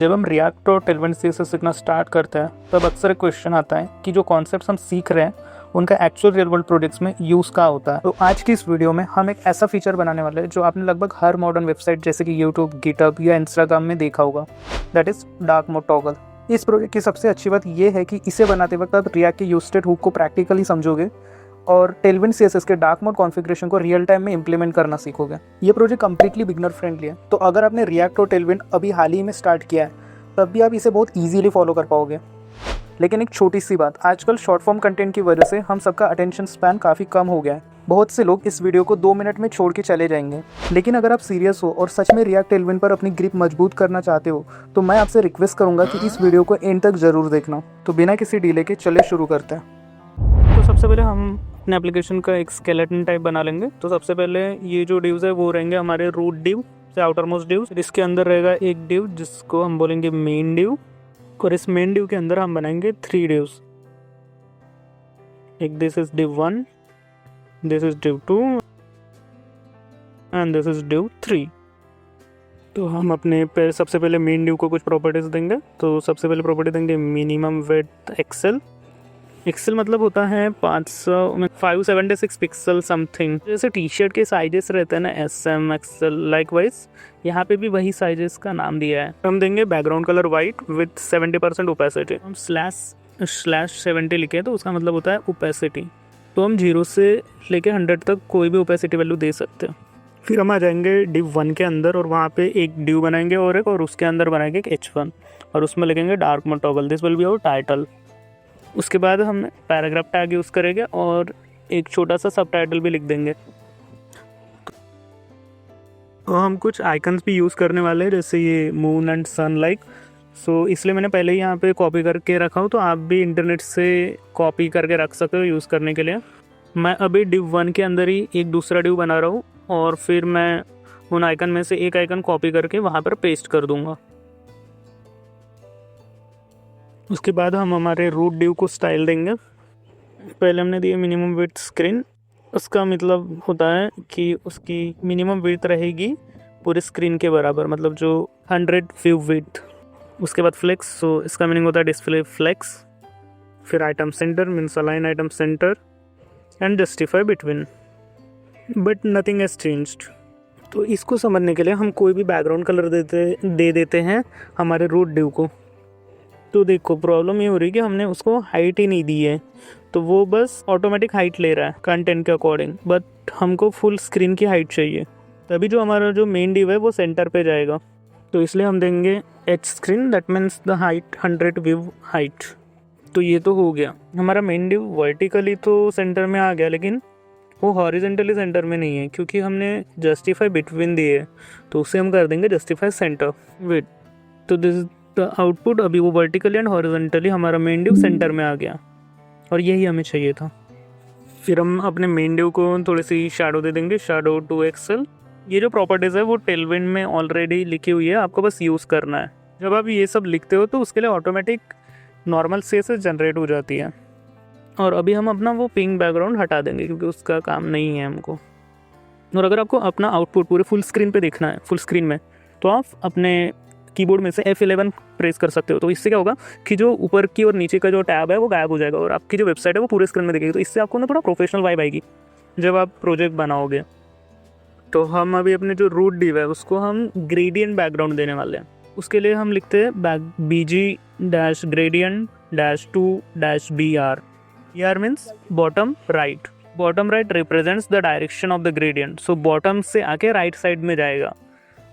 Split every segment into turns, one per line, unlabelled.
जब हम रिएक्ट और टेलविन सीएसएस सीखना स्टार्ट करते हैं तब अक्सर एक क्वेश्चन आता है कि जो कॉन्सेप्ट्स हम सीख रहे हैं उनका एक्चुअल रियल वर्ल्ड प्रोजेक्ट्स में यूज़ क्या होता है। तो आज की इस वीडियो में हम एक ऐसा फीचर बनाने वाले हैं जो आपने लगभग हर मॉडर्न वेबसाइट जैसे कि यूट्यूब, गिटहब या इंस्टाग्राम में देखा होगा, that is dark mode toggle. इस प्रोजेक्ट की सबसे अच्छी बात यह है कि इसे बनाते वक्त आप रिएक्ट के यूज स्टेट हुक को प्रैक्टिकली समझोगे और टेलविन सीएसएस के डार्क मोड कॉन्फ़िगरेशन को रियल टाइम में इंप्लीमेंट करना सीखोगे। ये प्रोजेक्ट कंप्लीटली बिगनर फ्रेंडली है, तो अगर आपने रिएक्ट और टेलविन अभी हाल ही में स्टार्ट किया है तब भी आप इसे बहुत ईजीली फॉलो कर पाओगे। लेकिन एक छोटी सी बात, आजकल शॉर्ट फॉर्म कंटेंट की वजह से हम सबका अटेंशन स्पैन काफ़ी कम हो गया है। बहुत से लोग इस वीडियो को 2 मिनट में छोड़ के चले जाएंगे। लेकिन अगर आप सीरियस हो और सच में रिएक्ट टेलविन पर अपनी ग्रिप मजबूत करना चाहते हो तो मैं आपसे रिक्वेस्ट करूंगा कि इस वीडियो को एंड तक ज़रूर देखना। तो बिना किसी डिले के चले शुरू करते हैं। तो सबसे पहले हम अपने एप्लीकेशन का एक स्केलेटन टाइप बना लेंगे। तो सबसे पहले ये जो डिव्स है वो रहेंगे हमारे रूट डिव से आउटर मोस्ट डिव। इसके अंदर रहेगा एक डिव जिसको हम बोलेंगे मेन डिव, और इस मेन डिव के अंदर हम बनाएंगे 3 डिव्स। एक this is div 1, this is div 2 and this is div 3। तो हम अपने सबसे पहले मेन डिव को कुछ प्रॉपर्टीज देंगे। तो सबसे पहले प्रॉपर्टी देंगे मिनिमम विड्थ एक्सेल। एक्सेल मतलब होता है 576 पिक्सल समथिंग। जैसे टी शर्ट के साइजेस रहते हैं ना, SM, एक्सेल, लाइकवाइज यहाँ पे भी वही साइजेस का नाम दिया है। हम देंगे background colour white with 70% opacity. हम /70 लिखे तो उसका मतलब होता है ओपेसिटी। तो हम 0 से लेके 100 तक कोई भी ओपेसिटी वैल्यू दे सकते हैं। फिर हम आ जाएंगे डिव 1 के अंदर और वहाँ पे एक डिव बनाएंगे और उसके अंदर बनाएंगे एक H1 और उसमें लिखेंगे dark mode toggle. This will be our title. उसके बाद हम पैराग्राफ टैग यूज़ करेंगे और एक छोटा सा सब टाइटल भी लिख देंगे। तो हम कुछ आइकन्स भी यूज़ करने वाले हैं, जैसे ये मून एंड सन लाइक। सो इसलिए मैंने पहले ही यहाँ पे कॉपी करके रखा हूँ, तो आप भी इंटरनेट से कॉपी करके रख सकते हो यूज़ करने के लिए। मैं अभी डिव 1 के अंदर ही एक दूसरा डिव बना रहा हूँ और फिर मैं उन आइकन में से एक आइकन कॉपी करके वहाँ पर पेस्ट कर दूँगा। उसके बाद हम हमारे रूट डिव को स्टाइल देंगे। पहले हमने दिया मिनिमम विड्थ स्क्रीन। उसका मतलब होता है कि उसकी मिनिमम विड्थ रहेगी पूरे स्क्रीन के बराबर, मतलब जो 100 व्यू विड्थ। उसके बाद फ्लेक्स, सो इसका मीनिंग होता है डिस्प्ले फ्लेक्स। फिर item centre means align item centre and justify between, but nothing has changed. तो इसको समझने के लिए हम कोई भी बैकग्राउंड कलर दे देते हैं हमारे रूट डिव को। तो देखो प्रॉब्लम ये हो रही है कि हमने उसको हाइट ही नहीं दी है, तो वो बस ऑटोमेटिक हाइट ले रहा है कंटेंट के अकॉर्डिंग, बट हमको फुल स्क्रीन की हाइट चाहिए। तभी जो हमारा जो मेन डिव है वो सेंटर पे जाएगा। तो इसलिए हम देंगे H screen, that means the height 100 view height. तो ये तो हो गया हमारा मेन डिव। वर्टिकली तो सेंटर में आ गया, लेकिन वो हॉरिजेंटली सेंटर में नहीं है क्योंकि हमने जस्टिफाई बिटवीन दिए है, तो उसे हम कर देंगे जस्टिफाई सेंटर विद। तो दिस द आउटपुट। अभी वो वर्टिकली एंड हॉरिजॉन्टली हमारा मेन डिव सेंटर में आ गया और यही हमें चाहिए था। फिर हम अपने मेन डिव को थोड़ी सी शैडो दे देंगे, शैडो टू एक्सेल। ये जो प्रॉपर्टीज़ है वो टेलविन में ऑलरेडी लिखी हुई है, आपको बस यूज़ करना है। जब आप ये सब लिखते हो तो उसके लिए ऑटोमेटिक नॉर्मल सीएसएस जनरेट हो जाती है। और अभी हम अपना वो पिंक बैकग्राउंड हटा देंगे क्योंकि उसका काम नहीं है हमको। और अगर आपको अपना आउटपुट पूरे फुल स्क्रीन पे देखना है, फुल स्क्रीन में, तो आप अपने कीबोर्ड में से F11 प्रेस कर सकते हो। तो इससे क्या होगा कि जो ऊपर की और नीचे का जो टैब है वो गायब हो जाएगा और आपकी जो वेबसाइट है वो पूरे स्क्रीन में दिखेगी। तो इससे आपको ना थोड़ा प्रोफेशनल वाइब आएगी जब आप प्रोजेक्ट बनाओगे। तो हम अभी अपने जो रूट डिव है उसको हम ग्रेडियंट बैकग्राउंड देने वाले हैं। उसके लिए हम लिखते हैं BG-gradient-2-BR। BR means bottom right. Bottom right represents the direction of the gradient. So bottom से आके राइट साइड में जाएगा,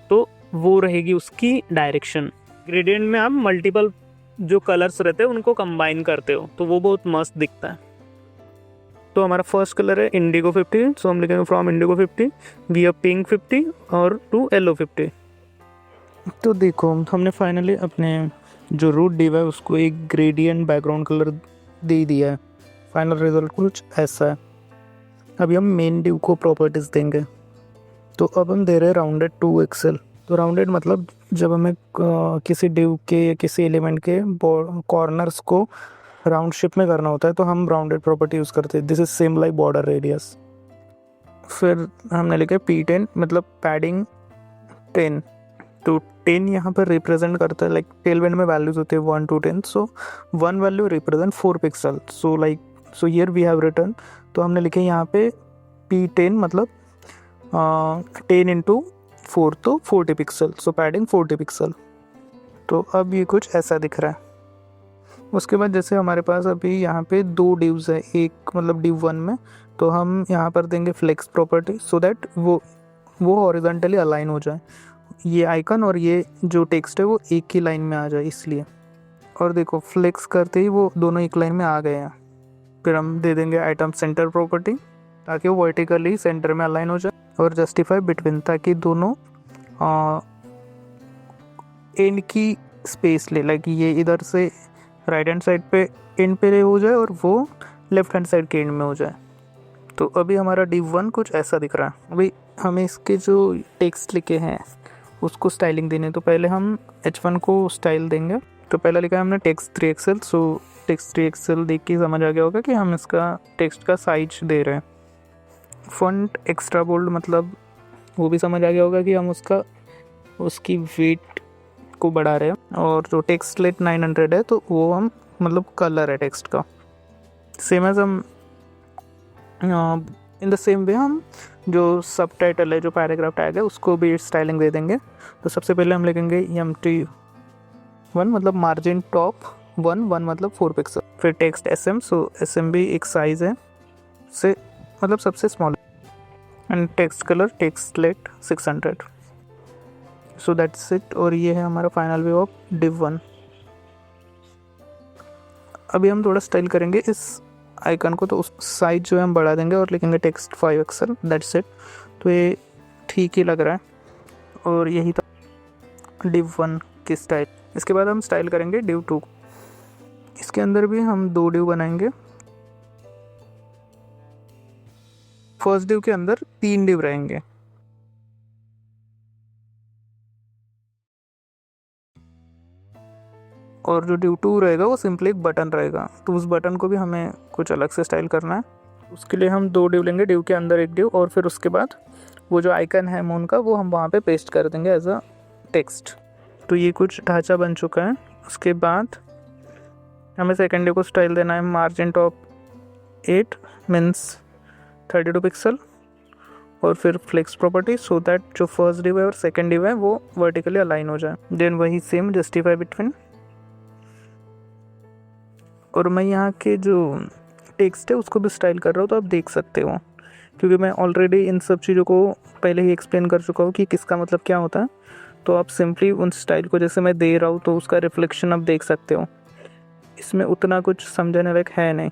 तो वो रहेगी उसकी डायरेक्शन। ग्रेडियंट में आप मल्टीपल जो कलर्स रहते हैं उनको कंबाइन करते हो, तो वो बहुत मस्त दिखता है। तो हमारा फर्स्ट कलर है इंडिगो 50, सो हम लिखेंगे फ्रॉम इंडिगो 50 वी पिंक 50 और टू येलो 50। तो देखो हमने फाइनली अपने जो रूट डिव है उसको एक ग्रेडियंट बैकग्राउंड कलर दे दिया है। फाइनल रिजल्ट कुछ ऐसा है। अभी हम मेन डिव को प्रॉपर्टीज़ देंगे। तो अब हम दे रहे हैं राउंडेड 2 एक्सेल। तो राउंडेड मतलब जब हमें किसी डिव के किसी एलिमेंट के कॉर्नर्स को राउंड शेप में करना होता है तो हम राउंडेड प्रॉपर्टी यूज़ करते हैं। This is same like border radius. फिर हमने लिखा P10 मतलब पैडिंग 10। तो 10 यहाँ पर रिप्रेजेंट करता है, लाइक टेलबैंड में वैल्यूज होते हैं 1 to 10, so 1 value represent 4 pixel, so here we have return, तो हमने लिखे यहाँ पे P10 मतलब 10 इंटू 4 तो 40 पिक्सल, सो पैडिंग 40 पिक्सल। तो अब ये कुछ ऐसा दिख रहा है। उसके बाद जैसे हमारे पास अभी यहाँ पे 2 डिव्स है, एक मतलब div 1 में, तो हम यहाँ पर देंगे फ्लेक्स प्रॉपर्टी सो दैट वो हॉरिजॉन्टली अलाइन हो जाए, ये आइकन और ये जो टेक्स्ट है वो एक ही लाइन में आ जाए इसलिए। और देखो फ्लेक्स करते ही वो दोनों एक लाइन में आ गए हैं। फिर हम दे देंगे आइटम सेंटर प्रॉपर्टी ताकि वो वर्टिकली सेंटर में अलाइन हो जाए, और जस्टिफाई बिटवीन ताकि दोनों एंड की स्पेस ले, लाइक ये इधर से राइट हैंड साइड पे एंड पे हो जाए और वो लेफ्ट हैंड साइड के एंड में हो जाए। तो अभी हमारा div 1 कुछ ऐसा दिख रहा है। अभी हमें इसके जो टेक्स्ट लिखे हैं उसको स्टाइलिंग देनी है, तो पहले हम H1 को स्टाइल देंगे। तो पहले लिखा है हमने टेक्स्ट 3XL, सो टेक्स्ट 3XL देख के समझ आ गया होगा कि हम इसका टेक्स्ट का साइज दे रहे हैं। फॉन्ट एक्स्ट्रा बोल्ड मतलब वो भी समझ आ गया होगा कि हम उसकी वेट को बढ़ा रहे हैं। और जो टेक्स्ट लेट 900 है तो वो हम मतलब कलर है टेक्स्ट का। सेम एज हम इन द सेम वे हम जो सब टाइटल है, जो पैराग्राफ टैग है, उसको भी स्टाइलिंग दे देंगे। तो सबसे पहले हम लिखेंगे MT1 मतलब मार्जिन टॉप 1 मतलब 4 पिक्सल। फिर टेक्स्ट SM, सो SM भी एक साइज है से मतलब सबसे small. And text colour text slate 600, so that's it. और ये है हमारा फाइनल व्यू ऑफ div 1। अभी हम थोड़ा स्टाइल करेंगे इस आइकन को, तो उस साइज जो है हम बढ़ा देंगे और लिखेंगे टेक्स्ट 5XL, दैट्स इट। तो ये ठीक ही लग रहा है और यही था div 1 की स्टाइल। इसके बाद हम स्टाइल करेंगे div 2। इसके अंदर भी हम 2 div बनाएंगे। फर्स्ट div के अंदर 3 div रहेंगे। और जो div 2 रहेगा वो सिंपली एक बटन रहेगा, तो उस बटन को भी हमें कुछ अलग से स्टाइल करना है। उसके लिए हम 2 div लेंगे, div के अंदर एक div, और फिर उसके बाद वो जो आइकन है मून का वो हम वहाँ पे पेस्ट कर देंगे एज अ टेक्स्ट। तो ये कुछ ढांचा बन चुका है। उसके बाद हमें सेकेंड div को स्टाइल देना है मार्जिन टॉप 8 मीन्स 32 पिक्सल, और फिर फ्लेक्स प्रॉपर्टी सो दैट जो फर्स्ट div है और सेकेंड div है वो वर्टिकली अलाइन हो जाए। देन वही सेम जस्टिफाई बिटवीन। और मैं यहाँ के जो टेक्स्ट है उसको भी स्टाइल कर रहा हूँ, तो आप देख सकते हो, क्योंकि मैं ऑलरेडी इन सब चीज़ों को पहले ही एक्सप्लेन कर चुका हूँ कि किसका मतलब क्या होता है। तो आप सिंपली उन स्टाइल को जैसे मैं दे रहा हूँ तो उसका रिफ्लेक्शन आप देख सकते हो। इसमें उतना कुछ समझने लायक है नहीं।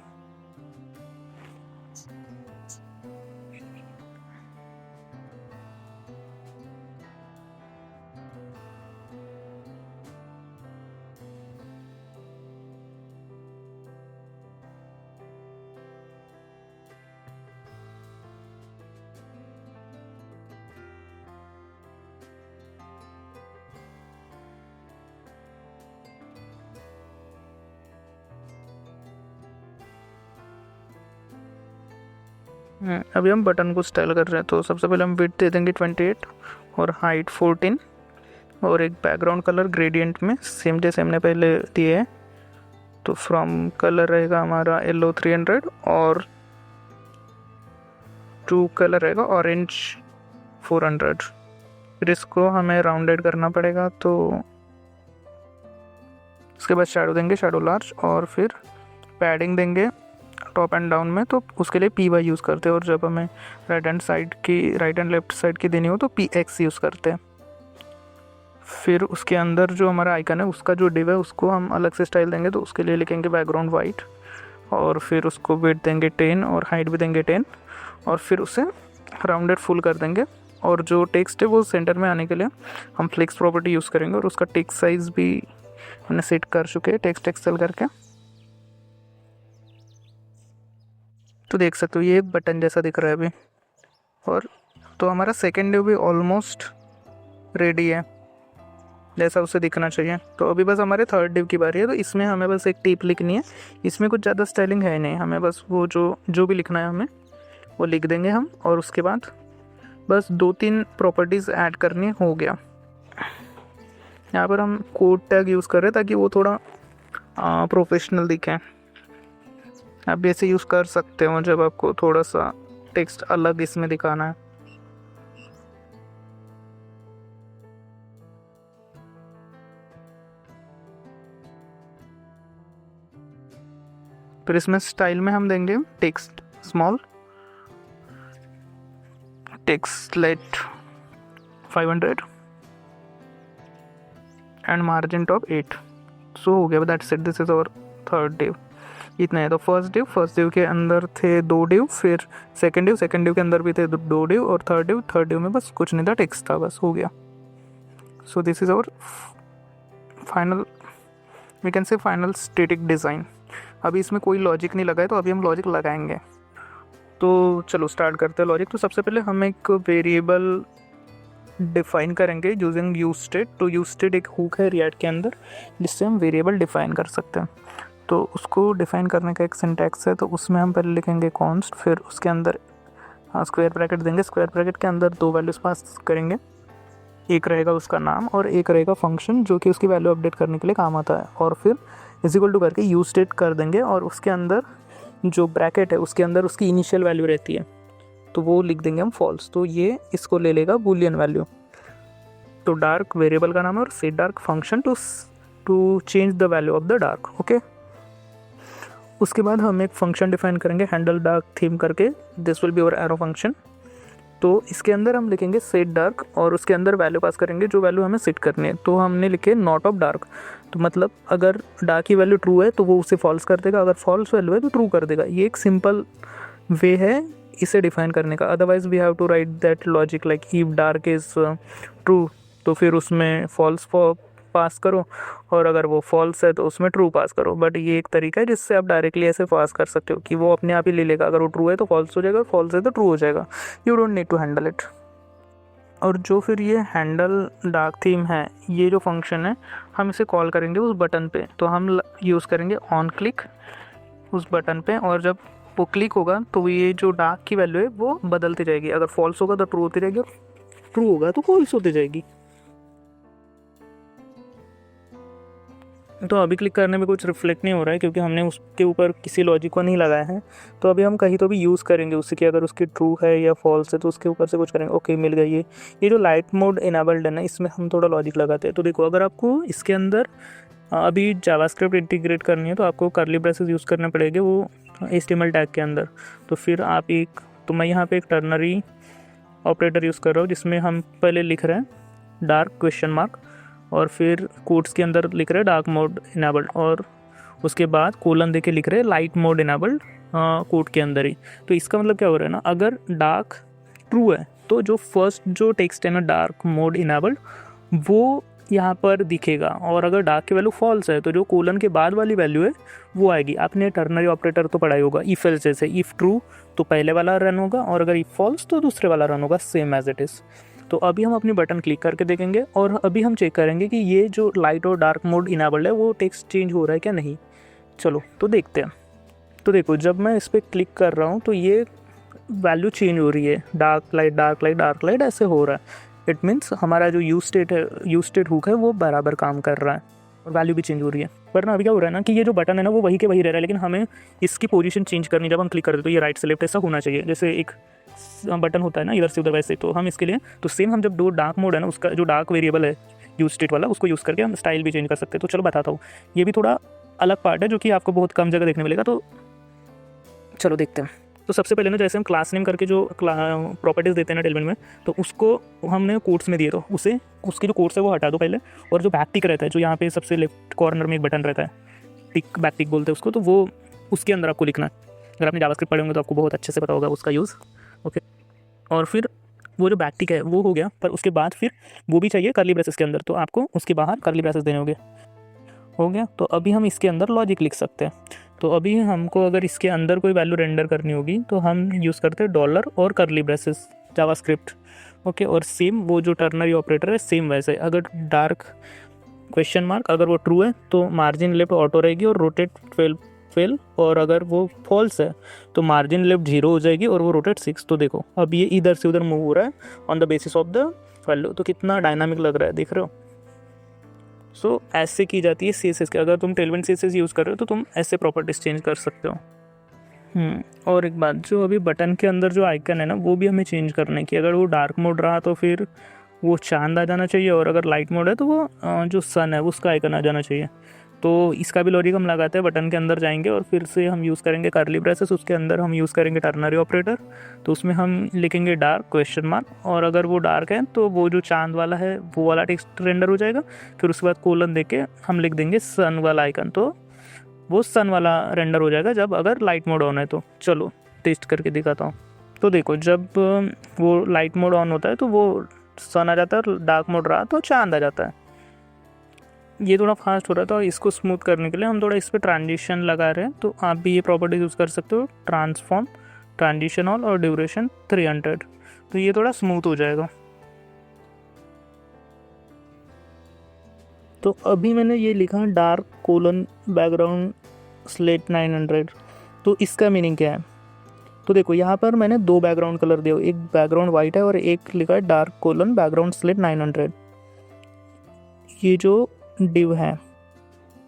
अभी हम बटन को स्टाइल कर रहे हैं। तो सबसे पहले हम विड्थ दे देंगे 28 और हाइट 14, और एक बैकग्राउंड कलर ग्रेडियंट में सेम जैसे हमने पहले दिए है। तो फ्रॉम कलर रहेगा हमारा येलो 300, और टू कलर रहेगा ऑरेंज 400। फिर इसको हमें राउंडेड करना पड़ेगा, तो उसके बाद शेडो देंगे, शेडो लार्ज, और फिर पैडिंग देंगे टॉप एंड डाउन में। तो उसके लिए PY यूज़ करते हैं, और जब हमें राइट एंड लेफ्ट साइड की देनी हो तो PX यूज़ करते हैं। फिर उसके अंदर जो हमारा आइकन है उसका जो div है उसको हम अलग से स्टाइल देंगे, तो उसके लिए लिखेंगे बैकग्राउंड वाइट, और फिर उसको वेट देंगे 10 और हाइट भी देंगे 10, और फिर उसे राउंडेड फुल कर देंगे। और जो टेक्स्ट है वो सेंटर में आने के लिए हम फ्लेक्स प्रॉपर्टी यूज़ करेंगे, और उसका टेक्स्ट साइज़ भी हमने सेट कर चुके हैं टेक्स्ट एक्सेल करके। तो देख सकते हो ये एक बटन जैसा दिख रहा है अभी। और तो हमारा सेकेंड div भी ऑलमोस्ट रेडी है जैसा उसे दिखना चाहिए। तो अभी बस हमारे थर्ड div की बारी है। तो इसमें हमें बस एक टिप लिखनी है, इसमें कुछ ज़्यादा स्टाइलिंग है नहीं, हमें बस वो जो भी लिखना है हमें वो लिख देंगे हम, और उसके बाद बस 2-3 प्रॉपर्टीज़ ऐड करनी हो गया। यहाँ पर हम कोड टैग यूज़ कर रहे हैं ताकि वो थोड़ा प्रोफेशनल दिखे। आप भी ऐसे यूज़ कर सकते हो जब आपको थोड़ा सा टेक्स्ट अलग इसमें दिखाना है। फिर इसमें स्टाइल में हम देंगे text small, text slate 500 and margin top 8। So हो गया, that's it, this is our third div. इतना है। तो फर्स्ट डिव के अंदर थे 2 डिव, फिर सेकंड डिव के अंदर भी थे 2 डिव, और थर्ड डिव में बस कुछ नहीं था, टेक्स्ट था, बस हो गया। So this is our final, we can say final static design. अभी इसमें कोई लॉजिक नहीं लगा है, तो अभी हम लॉजिक लगाएंगे। तो चलो स्टार्ट करते हैं लॉजिक। तो सबसे पहले हम एक वेरिएबल डिफाइन करेंगे यूजिंग यूज स्टेट। तो यूज स्टेट एक हुक है रिएक्ट के अंदर जिससे हम वेरिएबल डिफाइन कर सकते हैं। तो उसको डिफाइन करने का एक सिंटैक्स है। तो उसमें हम पहले लिखेंगे कॉन्स्ट, फिर उसके अंदर स्क्वायर ब्रैकेट देंगे। स्क्वायर ब्रैकेट के अंदर 2 वैल्यूज़ पास करेंगे, एक रहेगा उसका नाम और एक रहेगा फंक्शन जो कि उसकी वैल्यू अपडेट करने के लिए काम आता है। और फिर इज इक्वल टू करके यूज स्टेट कर देंगे, और उसके अंदर जो ब्रैकेट है उसके अंदर उसकी इनिशियल वैल्यू रहती है, तो वो लिख देंगे हम फॉल्स। तो ये इसको ले लेगा बूलियन वैल्यू। तो डार्क वेरिएबल का नाम है और set dark function to change the value of the dark. Okay, उसके बाद हम एक फंक्शन डिफाइन करेंगे हैंडल डार्क थीम करके, this will be our arrow function. तो इसके अंदर हम लिखेंगे सेट डार्क और उसके अंदर वैल्यू पास करेंगे जो वैल्यू हमें सेट करनी है। तो हमने लिखे नॉट ऑफ डार्क, तो मतलब अगर डार्क की वैल्यू ट्रू है तो वो उसे फॉल्स कर देगा, अगर फॉल्स वैल्यू है तो ट्रू कर देगा। ये एक सिंपल वे है इसे डिफाइन करने का। Otherwise we have to write that logic like if dark is true तो फिर उसमें फॉल्स पास करो, और अगर वो फॉल्स है तो उसमें ट्रू पास करो। बट ये एक तरीका है जिससे आप डायरेक्टली ऐसे पास कर सकते हो कि वो अपने आप ही ले लेगा, अगर वो ट्रू है तो फॉल्स हो जाएगा, फॉल्स है तो ट्रू हो जाएगा। You don't need to handle it. और जो फिर ये हैंडल डार्क थीम है, ये जो फंक्शन है हम इसे कॉल करेंगे उस बटन पे। तो हम यूज़ करेंगे ऑन क्लिक उस बटन पे, और जब वो क्लिक होगा तो ये जो डार्क की वैल्यू है वो बदलती जाएगी। अगर फॉल्स होगा तो ट्रू होती रहेगी, और ट्रू होगा तो फॉल्स होती जाएगी। तो अभी क्लिक करने में कुछ रिफ्लेक्ट नहीं हो रहा है क्योंकि हमने उसके ऊपर किसी लॉजिक को नहीं लगाया है। तो अभी हम कहीं तो भी यूज़ करेंगे उससे कि अगर उसकी ट्रू है या फॉल्स है तो उसके ऊपर से कुछ करेंगे। ओके, मिल गई ये जो लाइट मोड इनेबल्ड है ना, इसमें हम थोड़ा लॉजिक लगाते हैं। तो देखो, अगर आपको इसके अंदर अभी जावास्क्रिप्ट इंटीग्रेट करनी है तो आपको कर्ली ब्रेसेस यूज़ करने पड़ेंगे वो HTML टैग के अंदर। तो फिर आप मैं यहाँ पे एक टर्नरी ऑपरेटर यूज़ कर रहा हूँ जिसमें हम पहले लिख रहे हैं डार्क क्वेश्चन मार्क, और फिर कोट्स के अंदर लिख रहे हैं डार्क मोड इनेबल्ड, और उसके बाद कोलन देके लिख रहे हैं लाइट मोड इनेबल्ड कोड के अंदर ही। तो इसका मतलब क्या हो रहा है ना, अगर डार्क ट्रू है तो जो फर्स्ट जो टेक्स्ट है ना डार्क मोड इनेबल्ड वो यहाँ पर दिखेगा, और अगर डार्क की वैल्यू फॉल्स है तो जो कोलन के बाद वाली वैल्यू है वो आएगी। आपने टर्नरी ऑपरेटर तो पढ़ा ही होगा, इफ एल्स जैसे, इफ़ ट्रू तो पहले वाला रन होगा और अगर इफ फॉल्स तो दूसरे वाला रन होगा, सेम एज इट इज़। तो अभी हम अपनी बटन क्लिक करके देखेंगे और अभी हम चेक करेंगे कि ये जो लाइट और डार्क मोड इनेबल्ड है वो टेक्स्ट चेंज हो रहा है क्या नहीं। चलो तो देखते हैं। तो देखो, जब मैं इस पर क्लिक कर रहा हूँ तो ये वैल्यू चेंज हो रही है, dark light dark light dark light ऐसे हो रहा है। इट मीन्स हमारा जो यूज स्टेट हुक है वो बराबर काम कर रहा है और वैल्यू भी चेंज हो रही है। पर ना अभी क्या हो रहा है ना कि ये जो बटन है ना वो वही के वही रह रहा है, लेकिन हमें इसकी पोजीशन चेंज करनी। जब हम क्लिक करते हैं तो ये राइट से लेफ्ट ऐसा होना चाहिए, जैसे एक बटन होता है ना इधर से उधर वैसे। तो हम इसके लिए तो सेम हम जब दो डार्क मोड है ना उसका जो डार्क वेरिएबल है यूज स्टेट वाला, उसको यूज़ करके हम स्टाइल भी चेंज कर सकते हैं। तो चलो बताता हूँ, ये भी थोड़ा अलग पार्ट है जो कि आपको बहुत कम जगह देखने मिलेगा। तो चलो देखते हैं। तो सबसे पहले ना जैसे हम क्लास नेम करके जो प्रॉपर्टीज़ देते हैं ना टेलमेंट में, तो उसको हमने कोट्स में दिए, तो उसे उसकी जो कोट्स है वो हटा दो पहले। और जो बैक टिक रहता है जो यहाँ पे सबसे लेफ्ट कॉर्नर में एक बटन रहता है, टिक बैक टिक बोलते हैं उसको, तो वो उसके अंदर आपको लिखना है। अगर आपने जावास्क्रिप्ट पढ़े होंगे तो आपको बहुत अच्छे से पता होगा उसका यूज़। ओके, और फिर वो जो बैक टिक है वो हो गया, पर उसके बाद फिर वो भी चाहिए कर्ली ब्रेसेस के अंदर, तो आपको उसके बाहर कर्ली ब्रेसेस देने होंगे। हो गया। तो अभी हम इसके अंदर लॉजिक लिख सकते हैं। तो अभी हमको अगर इसके अंदर कोई वैल्यू रेंडर करनी होगी तो हम यूज़ करते हैं डॉलर और कर्ली ब्रेसेस जावास्क्रिप्ट। ओके, और सेम वो जो टर्नरी ऑपरेटर है सेम वैसे, अगर डार्क क्वेश्चन मार्क अगर वो ट्रू है तो मार्जिन लेफ्ट ऑटो रहेगी और रोटेट 12, और अगर वो फॉल्स है तो मार्जिन लेफ्ट 0 हो जाएगी और वो रोटेट 6। तो देखो अब ये इधर से उधर मूव हो रहा है on the basis of the value. तो कितना डायनामिक लग रहा है, देख रहे हो। सो ऐसे की जाती है CSS के। अगर तुम टेलविंड CSS यूज़ कर रहे हो तो तुम ऐसे प्रॉपर्टीज चेंज कर सकते हो। और एक बात, जो अभी बटन के अंदर जो आइकन है ना, वो भी हमें चेंज करने की। अगर वो डार्क मोड रहा तो फिर वो चांद आ जाना चाहिए, और अगर लाइट मोड है तो वो जो सन है उसका आइकन आ जाना चाहिए। तो इसका भी लॉजिक हम लगाते हैं। बटन के अंदर जाएंगे और फिर से हम यूज़ करेंगे कर्ली ब्रेसेस, उसके अंदर हम यूज़ करेंगे टर्नरी ऑपरेटर। तो उसमें हम लिखेंगे डार्क क्वेश्चन मार्क, और अगर वो डार्क है तो वो जो चांद वाला है वो वाला टेक्स्ट रेंडर हो जाएगा। फिर उसके बाद कोलन दे के हम लिख देंगे सन वाला आइकन, तो वो सन वाला रेंडर हो जाएगा जब अगर लाइट मोड ऑन है तो। चलो टेस्ट करके दिखाता हूँ। तो देखो, जब वो लाइट मोड ऑन होता है तो वो सन आ जाता है, और डार्क मोड रहा तो चांद आ जाता है। ये थोड़ा फास्ट हो रहा था, और इसको स्मूथ करने के लिए हम थोड़ा इस पर ट्रांजिशन लगा रहे हैं। तो आप भी ये प्रॉपर्टीज यूज़ कर सकते हो, ट्रांसफॉर्म, ट्रांजिशन ऑल और ड्यूरेशन 300। तो ये थोड़ा स्मूथ हो जाएगा। तो अभी मैंने ये लिखा डार्क कोलन बैकग्राउंड स्लेट 900। तो इसका मीनिंग क्या है? तो देखो, यहाँ पर मैंने 2 बैकग्राउंड कलर दिए, एक बैकग्राउंड वाइट है और एक लिखा है डार्क कोलन बैकग्राउंड स्लेट 900। ये जो डिव है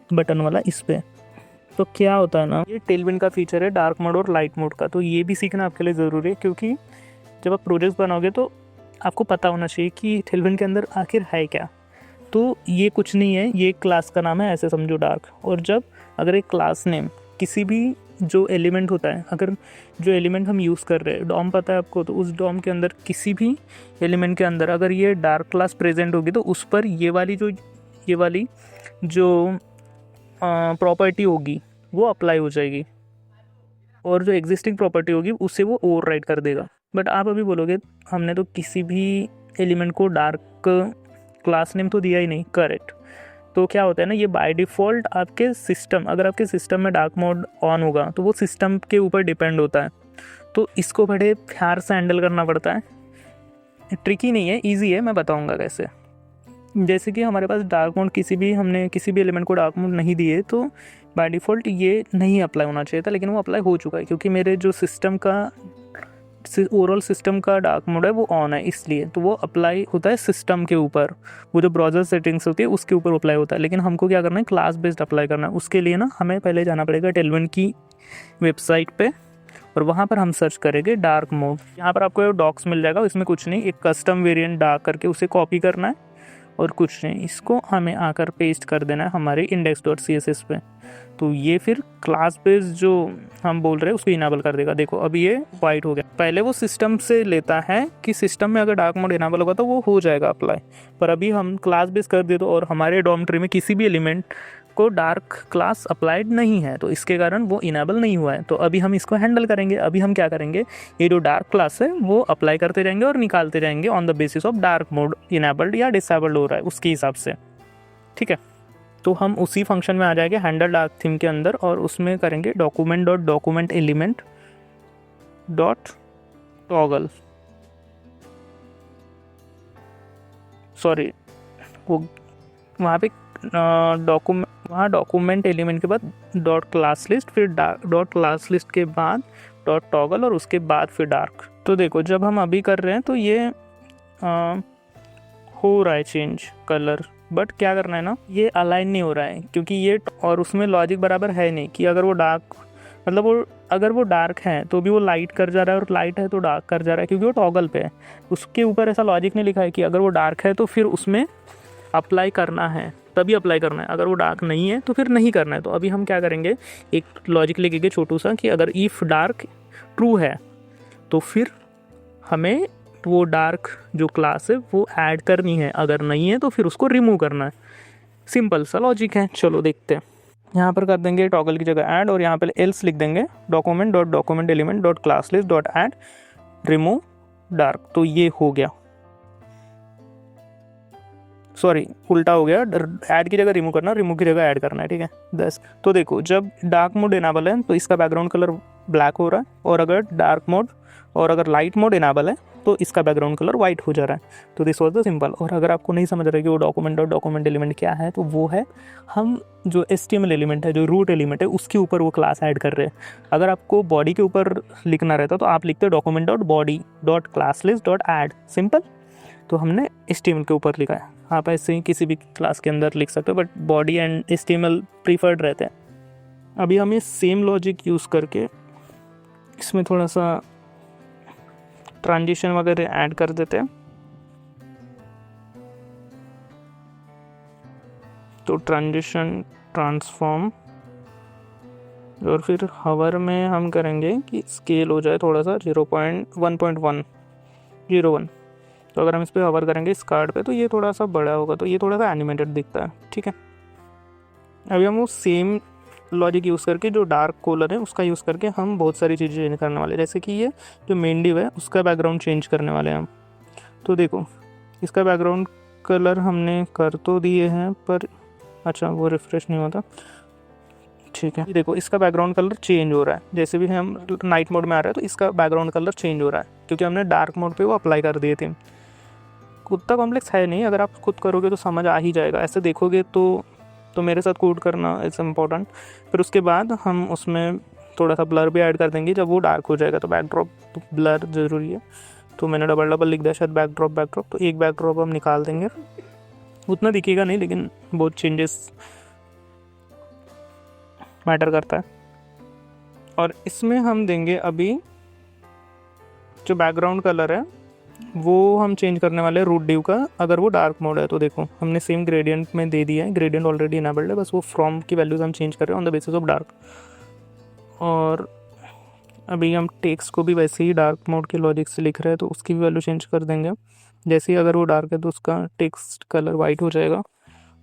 बटन वाला, इस पे तो क्या होता है ना, ये टेलविंड का फीचर है डार्क मोड और लाइट मोड का। तो ये भी सीखना आपके लिए ज़रूरी है, क्योंकि जब आप प्रोजेक्ट्स बनाओगे तो आपको पता होना चाहिए कि टेलविंड के अंदर आखिर है क्या। तो ये कुछ नहीं है, ये क्लास का नाम है, ऐसे समझो डार्क। और जब अगर एक क्लास नेम किसी भी जो एलिमेंट होता है, अगर जो एलिमेंट हम यूज़ कर रहे हैं, डॉम पता है आपको, तो उस डॉम के अंदर किसी भी एलिमेंट के अंदर अगर ये डार्क क्लास प्रेजेंट होगी तो उस पर ये वाली जो प्रॉपर्टी होगी वो अप्लाई हो जाएगी, और जो एग्जिस्टिंग प्रॉपर्टी होगी उसे वो ओवरराइड कर देगा। बट आप अभी बोलोगे हमने तो किसी भी एलिमेंट को डार्क क्लास नेम तो दिया ही नहीं। करेक्ट। तो क्या होता है ना, ये बाय डिफ़ॉल्ट आपके सिस्टम, अगर आपके सिस्टम में डार्क मोड ऑन होगा तो वो सिस्टम के ऊपर डिपेंड होता है। तो इसको बड़े प्यार से हैंडल करना पड़ता है। ट्रिकी नहीं है, ईजी है, मैं बताऊँगा कैसे। जैसे कि हमारे पास डार्क मोड हमने किसी भी एलिमेंट को डार्क मोड नहीं दिए, तो बाय डिफ़ॉल्ट ये नहीं अप्लाई होना चाहिए था, लेकिन वो अप्लाई हो चुका है क्योंकि मेरे जो ओवरऑल सिस्टम का डार्क मोड है वो ऑन है, इसलिए। तो वो अप्लाई होता है सिस्टम के ऊपर, वो जो ब्राउज़र सेटिंग्स होती है उसके ऊपर अप्लाई होता है। लेकिन हमको क्या करना है, क्लास बेस्ड अप्लाई करना है। उसके लिए ना हमें पहले जाना पड़ेगा टेलविंड की वेबसाइट पे, और वहाँ पर हम सर्च करेंगे डार्क मोड। यहाँ पर आपको डॉक्स मिल जाएगा, इसमें कुछ नहीं, एक कस्टम वेरिएंट डार्क करके उसे कॉपी करना है और कुछ नहीं, इसको हमें आकर पेस्ट कर देना है हमारे index.css पे। तो ये फिर क्लास बेस्ड जो हम बोल रहे हैं उसको इनेबल कर देगा। देखो अभी ये वाइट हो गया। पहले वो सिस्टम से लेता है कि सिस्टम में अगर डार्क मोड इनेबल होगा तो वो हो जाएगा अप्लाई, पर अभी हम क्लास बेस्ड कर दे तो, और हमारे डॉम ट्री में किसी भी एलिमेंट को डार्क क्लास अप्लाइड नहीं है, तो इसके कारण वो इनेबल नहीं हुआ है। तो अभी हम इसको हैंडल करेंगे। अभी हम क्या करेंगे, ये जो डार्क क्लास है वो अप्लाई करते जाएंगे और निकालते जाएंगे on the basis of dark mode enabled या डिसेबल्ड हो रहा है उसके हिसाब से। ठीक है, तो हम उसी फंक्शन में आ जाएंगे हैंडल डार्क थीम के अंदर, और उसमें करेंगे document element dot toggle, sorry वो वहाँ पे डॉक्यूमेंट एलिमेंट के बाद डॉट क्लास लिस्ट, फिर डॉट क्लास लिस्ट के बाद डॉट टॉगल, और उसके बाद फिर डार्क। तो देखो जब हम अभी कर रहे हैं तो ये हो रहा है चेंज कलर, बट क्या करना है ना, ये अलाइन नहीं हो रहा है क्योंकि ये, और उसमें लॉजिक बराबर है नहीं कि अगर वो डार्क, मतलब वो अगर वो डार्क है तो भी वो लाइट कर जा रहा है, और लाइट है तो डार्क कर जा रहा है, क्योंकि वो टॉगल पे है। उसके ऊपर ऐसा लॉजिक नहीं लिखा है कि अगर वो डार्क है तो फिर उसमें अप्लाई करना है, तभी अप्लाई करना है, अगर वो डार्क नहीं है तो फिर नहीं करना है। तो अभी हम क्या करेंगे, एक लॉजिक लिखेंगे छोटू सा कि अगर इफ़ डार्क ट्रू है तो फिर हमें वो डार्क जो क्लास है वो ऐड करनी है, अगर नहीं है तो फिर उसको रिमूव करना है। सिंपल सा लॉजिक है। चलो देखते हैं। यहाँ पर कर देंगे टॉगल की जगह ऐड, और यहाँ पर एल्स लिख देंगे document element dot class list dot add remove dark. तो ये हो गया, सॉरी उल्टा हो गया, ऐड की जगह रिमूव करना, रिमूव की जगह ऐड करना है। ठीक है 10। तो देखो जब डार्क मोड इनेबल है तो इसका बैकग्राउंड कलर ब्लैक हो रहा है, और अगर लाइट मोड इनेबल है तो इसका बैकग्राउंड कलर वाइट हो जा रहा है। तो दिस वॉज द सिंपल। और अगर आपको नहीं समझ रहा है कि वो डॉक्यूमेंट एलिमेंट क्या है, तो वो है हम जो HTML एलिमेंट है, जो रूट एलिमेंट है, उसके ऊपर वो क्लास ऐड कर रहे हैं। अगर आपको बॉडी के ऊपर लिखना रहता तो आप लिखते document.body.classList.add, सिंपल। तो हमने HTML के ऊपर लिखा है। आप ऐसे ही किसी भी क्लास के अंदर लिख सकते हो, but body and HTML preferred रहते हैं। अभी हम ये सेम लॉजिक यूज़ करके इसमें थोड़ा सा ट्रांजिशन वगैरह ऐड कर देते हैं। तो ट्रांजिशन, ट्रांसफॉर्म, और फिर हवर में हम करेंगे कि स्केल हो जाए थोड़ा सा 1.101। तो अगर हम इस पर हवर करेंगे इस कार्ड पे तो ये थोड़ा सा बड़ा होगा, तो ये थोड़ा सा एनिमेटेड दिखता है, ठीक है। अभी हम वो सेम लॉजिक यूज़ करके जो डार्क कलर है उसका यूज़ करके हम बहुत सारी चीज़ें चेंज करने वाले हैं। जैसे कि ये जो मेन डिव है उसका बैकग्राउंड चेंज करने वाले हैं हम। तो देखो इसका बैकग्राउंड कलर हमने कर तो दिए हैं, पर अच्छा वो रिफ्रेश नहीं होता, ठीक है। देखो इसका बैकग्राउंड कलर चेंज हो रहा है, जैसे भी हम नाइट मोड में आ रहा है तो इसका बैकग्राउंड कलर चेंज हो रहा है, क्योंकि हमने डार्क मोड पे वो अप्लाई कर दिए थे। उतना कॉम्प्लेक्स है नहीं, अगर आप खुद करोगे तो समझ आ ही जाएगा। ऐसे देखोगे तो मेरे साथ कोड करना इज़ इम्पोर्टेंट। फिर उसके बाद हम उसमें थोड़ा सा ब्लर भी ऐड कर देंगे जब वो डार्क हो जाएगा, तो बैकड्रॉप ब्लर ज़रूरी है। तो मैंने डबल लिख दिया शायद, बैकड्रॉप, तो एक बैकड्रॉप हम निकाल देंगे। उतना दिखेगा नहीं, लेकिन बहुत चेंजेस मैटर करता है। और इसमें हम देंगे अभी जो बैकग्राउंड कलर है वो हम चेंज करने वाले हैं रूट डिव का, अगर वो डार्क मोड है तो। देखो हमने सेम ग्रेडियंट में दे दिया है, ग्रेडियंट ऑलरेडी इनेबल्ड है, बस वो फ्रॉम की वैल्यूज हम चेंज कर रहे हैं on the basis of dark. और अभी हम टेक्स्ट को भी वैसे ही डार्क मोड के लॉजिक से लिख रहे हैं, तो उसकी भी वैल्यू चेंज कर देंगे। जैसे ही अगर वो डार्क है तो उसका टेक्स्ट कलर वाइट हो जाएगा,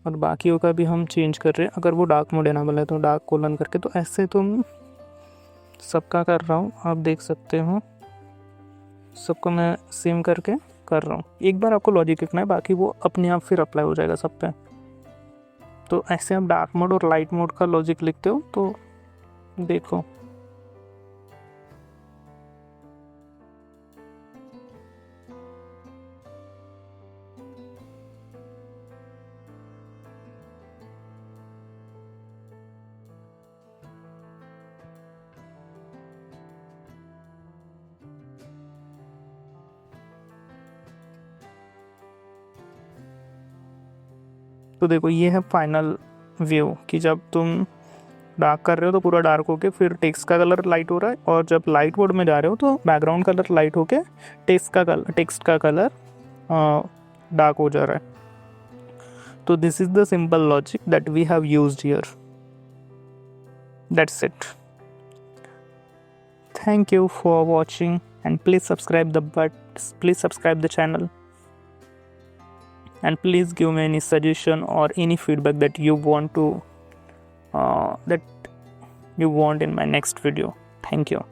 और बाकियों का भी हम चेंज कर रहे हैं। अगर वो डार्क मोड इनेबल है तो डार्क कोलन करके। तो ऐसे तो सबका कर रहा हूँ, आप देख सकते हो सबको मैं सेम करके कर रहा हूँ। एक बार आपको लॉजिक लिखना है, बाकी वो अपने आप फिर अप्लाई हो जाएगा सब पे। तो ऐसे आप डार्क मोड और लाइट मोड का लॉजिक लिखते हो तो देखो तो देखो ये है फाइनल व्यू कि जब तुम डार्क कर रहे हो तो पूरा डार्क होके फिर टेक्स्ट का कलर लाइट हो रहा है, और जब लाइट मोड में जा रहे हो तो बैकग्राउंड कलर लाइट होके टेक्स्ट का कलर डार्क हो जा रहा है। तो this is the simple logic that we have used here. That's it. Thank you for watching and please subscribe the channel. And please give me any suggestion or any feedback that you want in my next video. Thank you.